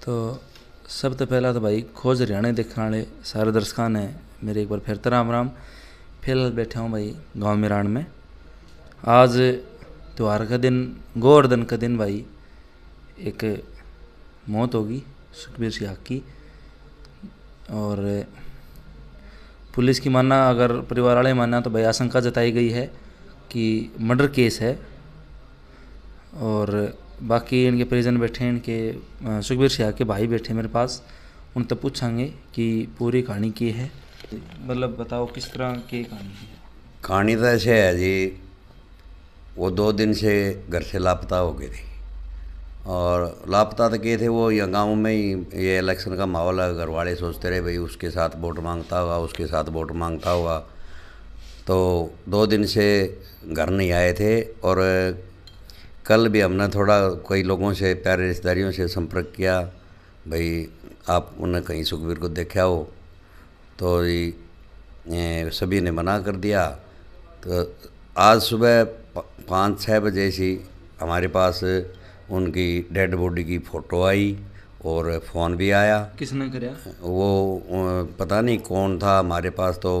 तो सब तो पहला तो भाई खोज हरियाणा देखने वाले सारे दर्शकों ने मेरे एक बार फिर तो राम राम। फिलहाल बैठा हूँ भाई गांव मिराण में। आज त्यौहार का दिन, गोवर्धन का दिन भाई। एक मौत होगी सुखबीर सिंह की, और पुलिस की मानना, अगर परिवार वाले मानना तो भाई आशंका जताई गई है कि मर्डर केस है। और बाकी इनके परिजन बैठे हैं, इनके सुखबीर सिंह के भाई बैठे मेरे पास, उनसे पूछेंगे कि पूरी कहानी क्या है। मतलब बताओ किस तरह की कहानी है। कहानी तो ऐसे है जी, वो 2 दिन से घर से लापता हो गए थे। और लापता तो किए थे वो यहाँ गांव में ही। ये इलेक्शन का माहौल है, घर वाले सोचते रहे भाई उसके साथ वोट मांगता होगा, उसके साथ वोट मांगता होगा। तो 2 दिन से घर नहीं आए थे। और कल भी हमने थोड़ा कई लोगों से, प्यारे रिश्तेदारियों से संपर्क किया, भाई आप उन्हें कहीं सुखबीर को देखा हो। तो ये सभी ने मना कर दिया। तो आज सुबह 5-6 बजे से हमारे पास उनकी डेड बॉडी की फ़ोटो आई और फ़ोन भी आया। किसने कराया? वो पता नहीं कौन था हमारे पास। तो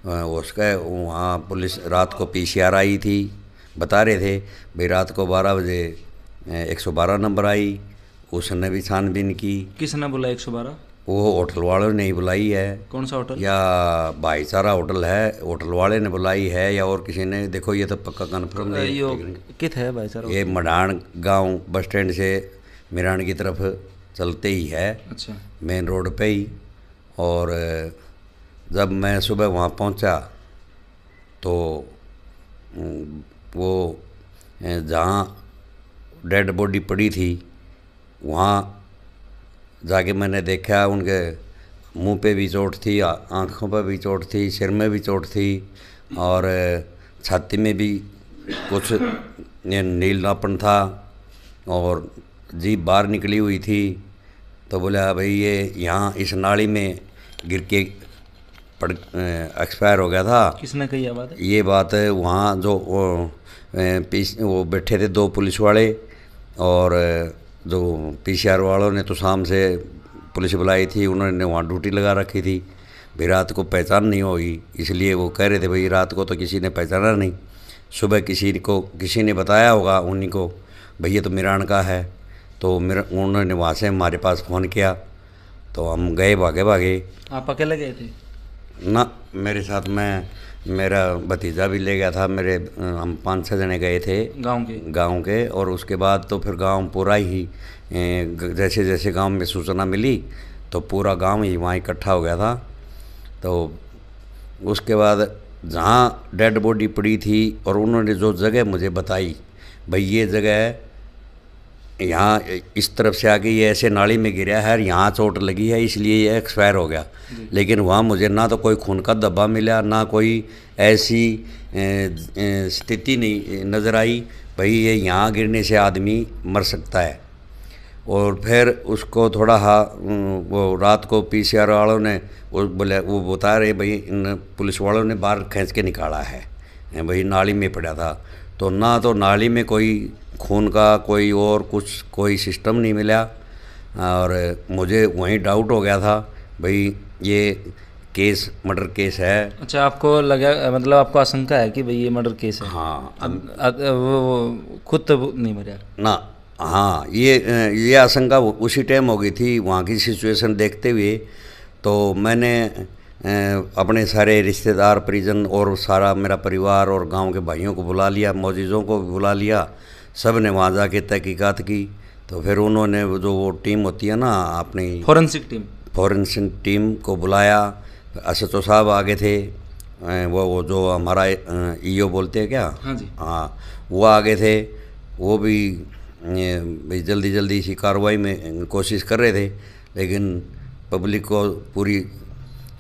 उसका वहाँ पुलिस रात को पीसीआर आई थी, बता रहे थे भाई रात को 12 बजे 112 नंबर आई। उसने भी छानबीन की। किसने बोला 112? वो होटल वालों ने ही बुलाई है। कौन सा होटल? या भाईचारा होटल है, होटल वाले ने बुलाई है, या और किसी ने। देखो ये तो पक्का कन्फर्म नहीं। कित है भाईचारा? ये मढ़ाण गांव बस स्टैंड से मिराण की तरफ चलते ही है। अच्छा। मेन रोड पे ही। और जब मैं सुबह वहाँ पहुँचा तो वो जहाँ डेड बॉडी पड़ी थी वहाँ जाके मैंने देखा, उनके मुंह पे भी चोट थी, आँखों पे भी चोट थी, सिर में भी चोट थी, और छाती में भी कुछ नीलापन था, और जीभ बाहर निकली हुई थी। तो बोला भाई ये यहाँ इस नाली में गिर के एक्सपायर हो गया था। किसने कही ये बात? ये बात वहाँ जो वो बैठे थे 2 पुलिस वाले, और जो पीसीआर वालों ने तो शाम से पुलिस बुलाई थी, उन्होंने वहाँ ड्यूटी लगा रखी थी। भाई रात को पहचान नहीं होगी, इसलिए वो कह रहे थे भाई रात को तो किसी ने पहचाना नहीं, सुबह किसी ने बताया होगा उन्हीं को भाई ये तो मिराण का है। तो उन्होंने वहाँ से हमारे पास फ़ोन किया, तो हम गए भागे भागे। आप अकेले गए थे? ना, मेरे साथ मेरा भतीजा भी ले गया था। हम 5-6 जने गए थे गांव के। और उसके बाद तो फिर गांव पूरा ही, जैसे जैसे गांव में सूचना मिली तो पूरा गांव ही वहाँ इकट्ठा हो गया था। तो उसके बाद जहाँ डेड बॉडी पड़ी थी और उन्होंने जो जगह मुझे बताई, भाई ये जगह यहाँ इस तरफ से आके ये ऐसे नाली में गिरा है, यहाँ चोट लगी है इसलिए ये एक्सपायर हो गया। लेकिन वहाँ मुझे ना तो कोई खून का धब्बा मिला, ना कोई ऐसी स्थिति नहीं नज़र आई भाई ये यहाँ गिरने से आदमी मर सकता है। और फिर उसको थोड़ा वो रात को पीसीआर वालों ने वो बता रहे भाई इन पुलिस वालों ने बाहर खींच के निकाला है, भाई नाली में पड़ा था। तो ना तो नाली में कोई खून का कोई सिस्टम नहीं मिला। और मुझे वहीं डाउट हो गया था भाई ये केस मर्डर केस है। अच्छा, आपको लगा, मतलब आपको आशंका है कि भाई ये मर्डर केस है? हाँ। वो खुद तो नहीं मरा ना? हाँ, ये आशंका उसी टाइम हो गई थी वहाँ की सिचुएशन देखते हुए। तो मैंने अपने सारे रिश्तेदार, परिजन और सारा मेरा परिवार और गांव के भाइयों को बुला लिया, मौजूदों को भी बुला लिया। सब ने वहाँ जाके तहकीकात की। तो फिर उन्होंने जो वो टीम होती है ना अपनी फॉरेंसिक टीम को बुलाया। एसएचओ साहब आगे थे, वो जो हमारा ईओ बोलते हैं क्या? हाँ जी। हाँ, वो आगे थे। वो भी भाई जल्दी इसी कार्रवाई में कोशिश कर रहे थे, लेकिन पब्लिक को पूरी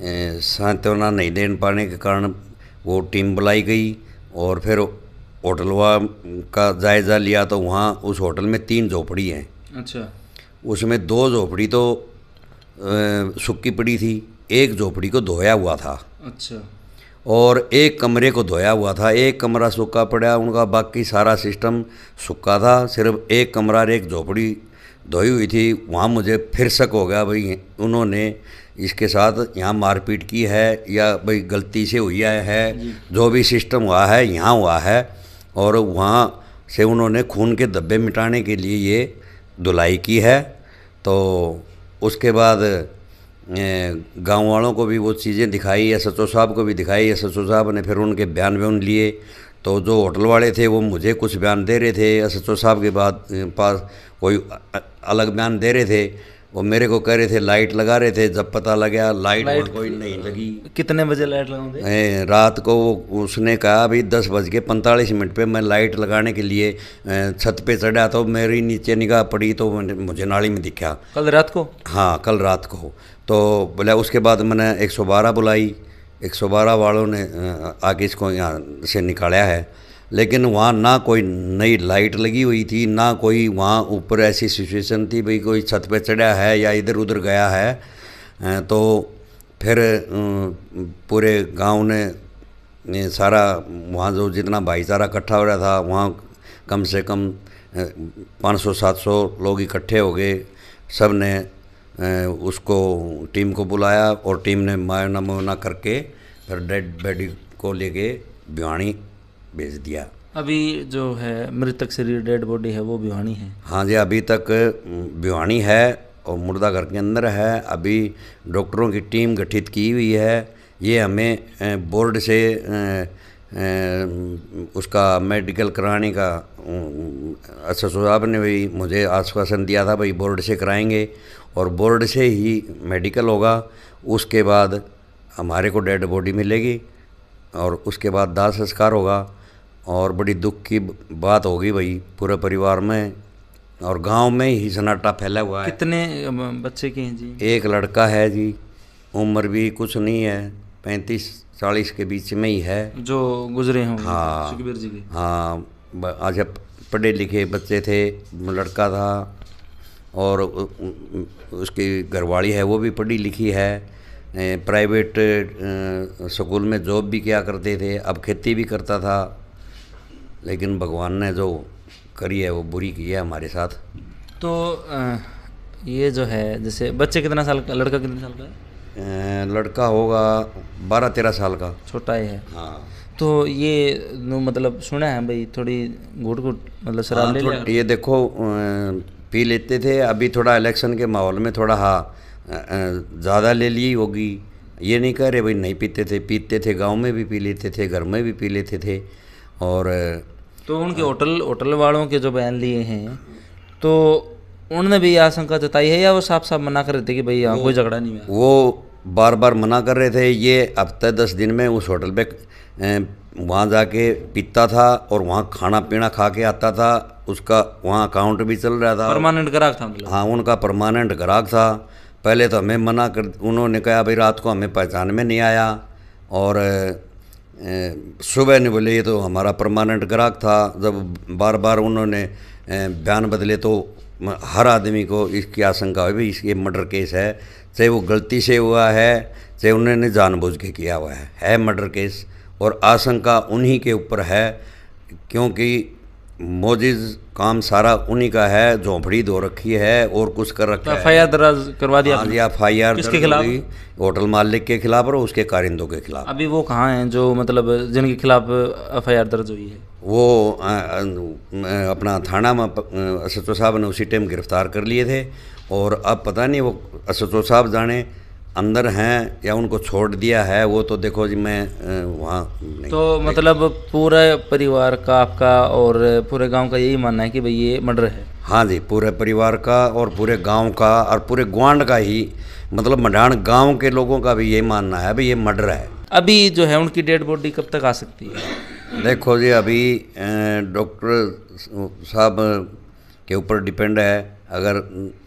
सांत्वना नहीं दे पाने के कारण वो टीम बुलाई गई। और फिर होटल का जायज़ा लिया तो वहाँ उस होटल में 3 झोपड़ी हैं। अच्छा। उसमें 2 झोपड़ी तो सूखी पड़ी थी, 1 झोपड़ी को धोया हुआ था। अच्छा। और 1 कमरे को धोया हुआ था, 1 कमरा सूखा पड़ा उनका, बाकी सारा सिस्टम सूखा था। सिर्फ 1 कमरा और 1 झोपड़ी धोई हुई थी, वहाँ मुझे फिर शक हो गया भाई उन्होंने इसके साथ यहाँ मारपीट की है या भाई गलती से हुई है, जो भी सिस्टम हुआ है यहाँ हुआ है। और वहाँ से उन्होंने खून के धब्बे मिटाने के लिए ये धुलाई की है। तो उसके बाद गांव वालों को भी वो चीज़ें दिखाई, एसएचओ साहब को भी दिखाई। एसएचओ साहब ने फिर उनके बयान लिए। तो जो होटल वाले थे वो मुझे कुछ बयान दे रहे थे, एसएचओ साहब के पास कोई अलग बयान दे रहे थे। वो मेरे को कह रहे थे लाइट लगा रहे थे, जब पता लगा लाइट कोई नहीं लगी। कितने बजे लाइट लगाओगे? रात को उसने कहा अभी 10:45 पे मैं लाइट लगाने के लिए छत पे चढ़ा तो मेरी नीचे निगाह पड़ी तो मुझे नाली में दिखा। कल रात को? हाँ, कल रात को। तो बोला, उसके बाद मैंने 112 बुलाई। 112 वालों ने आके इसको यहाँ से निकाला है। लेकिन वहाँ ना कोई नई लाइट लगी हुई थी, ना कोई वहाँ ऊपर ऐसी सिचुएशन थी भाई कोई छत पे चढ़ा है या इधर उधर गया है। तो फिर पूरे गांव ने सारा वहाँ जो जितना भाईचारा इकट्ठा हो रहा था, वहाँ कम से कम 500-700 लोग इकट्ठे हो गए। सब ने उसको टीम को बुलाया और टीम ने मायना मुआयना करके फिर डेड बॉडी को लेके भिवानी भेज दिया। अभी जो है मृतक शरीर डेड बॉडी है वो भिवानी है? हाँ जी, अभी तक भिवानी है और मुर्दा घर के अंदर है। अभी डॉक्टरों की टीम गठित की हुई है। ये हमें बोर्ड से उसका मेडिकल कराने का एसएचओ साहब ने भी मुझे आश्वासन दिया था भाई बोर्ड से कराएंगे और बोर्ड से ही मेडिकल होगा। उसके बाद हमारे को डेड बॉडी मिलेगी और उसके बाद दाह संस्कार होगा। और बड़ी दुख की बात होगी भाई पूरे परिवार में और गांव में ही सन्नाटा फैला हुआ है। कितने बच्चे के हैं जी? एक लड़का है जी, उम्र भी कुछ नहीं है, 35-40 के बीच में ही है। जो गुजरे हों? हाँ, सुखबीर जी के? हाँ, आज पढ़े लिखे बच्चे थे, लड़का था और उसकी घरवाली है वो भी पढ़ी लिखी है, प्राइवेट स्कूल में जॉब भी किया करते थे, अब खेती भी करता था। लेकिन भगवान ने जो करी है वो बुरी की है हमारे साथ। तो ये जो है जैसे बच्चे कितना साल का, लड़का कितने साल का है? लड़का होगा 12-13 साल का, छोटा ही है। हाँ। तो ये मतलब सुना है भाई थोड़ी घूट मतलब शराब ले लिया? ये देखो पी लेते थे, अभी थोड़ा इलेक्शन के माहौल में थोड़ा ज़्यादा ले ली होगी। ये नहीं कह रहे भाई नहीं पीते थे, गांव में भी पी लेते थे, घर में भी पी लेते थे। और तो उनके होटल वालों के जो बयान लिए हैं तो उन्होंने भी आशंका जताई है या वो साफ साफ मना कर रहे थे कि भाई यहाँ कोई झगड़ा नहीं है? वो बार बार मना कर रहे थे। ये हफ्ते 10 दिन में उस होटल पे वहाँ जाके पीता था और वहाँ खाना पीना खा के आता था। उसका वहाँ अकाउंट भी चल रहा था, परमानेंट ग्राहक था मतलब? हाँ, उनका परमानेंट ग्राहक था। पहले तो हमें मना कर, उन्होंने कहा भाई रात को हमें पहचान में नहीं आया और सुबह ने बोले ये तो हमारा परमानेंट ग्राहक था। जब बार बार उन्होंने बयान बदले तो हर आदमी को इसकी आशंका हुई भाई इसके मर्डर केस है, चाहे वो गलती से हुआ है चाहे उन्होंने जानबूझ के किया हुआ है मर्डर केस। और आशंका उन्हीं के ऊपर है क्योंकि मोजिज काम सारा उन्हीं का है, झोंपड़ी दो रखी है और कुछ कर रखा है। एफआईआर दर्ज करवा दिया? एफआईआर किसके खिलाफ? होटल मालिक के खिलाफ और उसके कारिंदों के खिलाफ। अभी वो कहाँ हैं जो मतलब जिनके खिलाफ एफआईआर दर्ज हुई है? वो अपना थाना में एसएचओ साहब ने उसी टाइम गिरफ्तार कर लिए थे और अब पता नहीं वो एसएचओ साहब जाने अंदर हैं या उनको छोड़ दिया है, वो तो देखो जी मैं वहाँ नहीं। तो मतलब पूरे परिवार का आपका और पूरे गांव का यही मानना है कि भाई ये मर्डर है? हाँ जी, पूरे परिवार का और पूरे गांव का और पूरे ग्वांड का ही, मतलब मडान गांव के लोगों का भी यही मानना है भाई ये मर्डर है। अभी जो है उनकी डेड बॉडी कब तक आ सकती है? देखो जी अभी डॉक्टर साहब के ऊपर डिपेंड है। अगर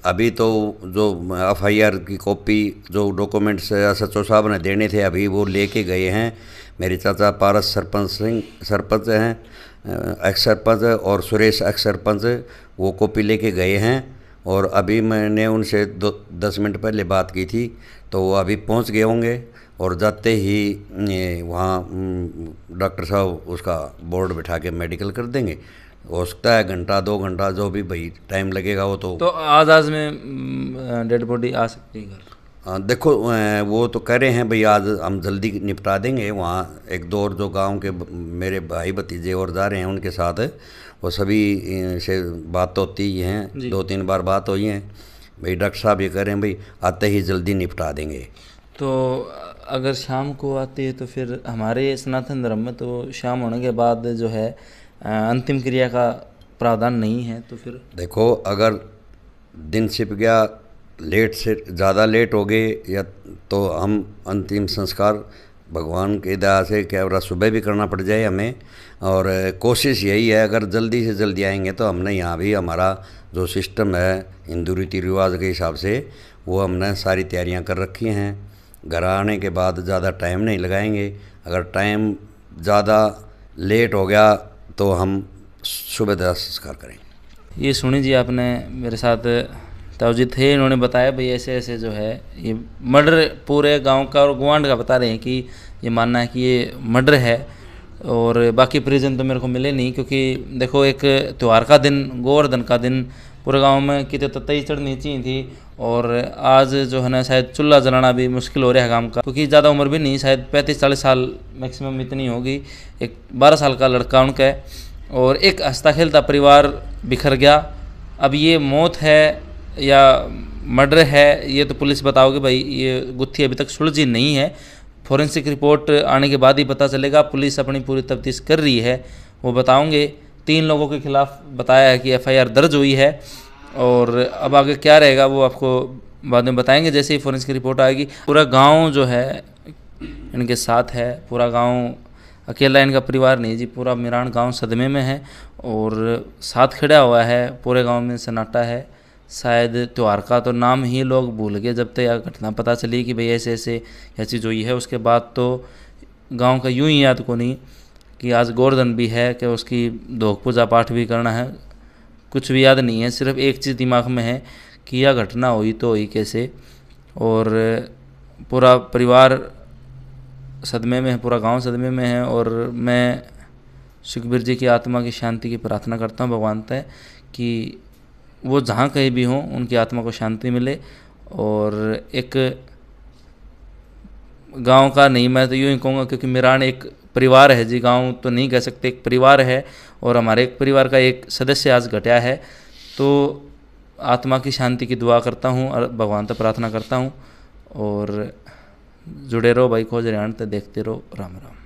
अभी तो जो एफआईआर की कॉपी जो डॉक्यूमेंट्स एसएचओ साहब ने देने थे अभी वो लेके गए हैं। मेरे चाचा पारस सरपंच हैं, एक्स सरपंच, और सुरेश एक्स सरपंच, वो कॉपी लेके गए हैं। और अभी मैंने उनसे 10 मिनट पहले बात की थी तो वो अभी पहुंच गए होंगे और जाते ही वहाँ डॉक्टर साहब उसका बोर्ड बिठा के मेडिकल कर देंगे। हो सकता है घंटा 2 घंटा जो भी भाई टाइम लगेगा वो तो आज में डेड बॉडी आ सकती है घर? देखो वो तो कह रहे हैं भाई आज हम जल्दी निपटा देंगे। वहाँ एक दो और जो गांव के मेरे भाई भतीजे और जा रहे हैं उनके साथ वो सभी से बात तो होती ही हैं, 2-3 बार बात हुई है भाई। डॉक्टर साहब ये कह रहे हैं भाई आते ही जल्दी निपटा देंगे। तो अगर शाम को आते हैं तो फिर हमारे सनातन धर्म में तो शाम होने के बाद जो है अंतिम क्रिया का प्रावधान नहीं है। तो फिर देखो अगर दिन छिप गया, लेट से ज़्यादा लेट हो गए या तो हम अंतिम संस्कार भगवान की दया से क्या रहा सुबह भी करना पड़ जाए हमें। और कोशिश यही है अगर जल्दी से जल्दी आएंगे तो हमने यहाँ भी हमारा जो सिस्टम है हिंदू रीति रिवाज के हिसाब से वो हमने सारी तैयारियाँ कर रखी हैं। घर आने के बाद ज़्यादा टाइम नहीं लगाएंगे। अगर टाइम ज़्यादा लेट हो गया तो हम सुबह दाह संस्कार करेंगे। ये सुनी जी आपने मेरे साथ ताऊजी थे, इन्होंने बताया भाई ऐसे ऐसे जो है ये मर्डर पूरे गांव का और गुआंढ का बता रहे हैं कि ये मानना है कि ये मर्डर है। और बाकी परिजन तो मेरे को मिले नहीं, क्योंकि देखो एक त्यौहार का दिन, गोवर्धन का दिन, पूरे गांव में कितने ततई चढ़नी चाहिए थी। और आज जो है ना शायद चूल्हा जलाना भी मुश्किल हो रहा है गांव का, क्योंकि ज़्यादा उम्र भी नहीं, शायद 35-40 साल मैक्सिमम इतनी होगी। एक 12 साल का लड़का उनका है और एक हंसता खेलता परिवार बिखर गया। अब ये मौत है या मर्डर है ये तो पुलिस बताओगे भाई, ये गुत्थी अभी तक सुलझी नहीं है। फॉरेंसिक रिपोर्ट आने के बाद ही पता चलेगा। पुलिस अपनी पूरी तफ्तीश कर रही है, वो बताओगे। 3 लोगों के खिलाफ बताया है कि FIR दर्ज हुई है और अब आगे क्या रहेगा वो आपको बाद में बताएंगे जैसे ही फॉरेंसिक रिपोर्ट आएगी। पूरा गांव जो है इनके साथ है, पूरा गांव, अकेला इनका परिवार नहीं जी, पूरा मिरान गांव सदमे में है और साथ खड़ा हुआ है। पूरे गांव में सन्नाटा है। शायद त्यौहार का तो नाम ही लोग भूल गए जब तक यह घटना पता चली कि भाई ऐसे ऐसे यह चीज़ हुई है। उसके बाद तो गांव का यूं ही याद को नहीं कि आज गोवर्धन भी है कि उसकी धोक पूजा पाठ भी करना है, कुछ भी याद नहीं है। सिर्फ एक चीज़ दिमाग में है कि यह घटना हुई तो हुई कैसे। और पूरा परिवार सदमे में है, पूरा गांव सदमे में है। और मैं सुखबीर जी की आत्मा की शांति की प्रार्थना करता हूँ भगवान से कि वो जहाँ कहीं भी हों उनकी आत्मा को शांति मिले। और एक गांव का नहीं, मैं तो यूँ ही कहूँगा क्योंकि मिरान एक परिवार है जी, गांव तो नहीं कह सकते, एक परिवार है। और हमारे एक परिवार का एक सदस्य आज घटा है। तो आत्मा की शांति की दुआ करता हूँ और भगवान से प्रार्थना करता हूँ। और जुड़े रहो भाई खोज हरियाणा, तो देखते रहो। राम राम।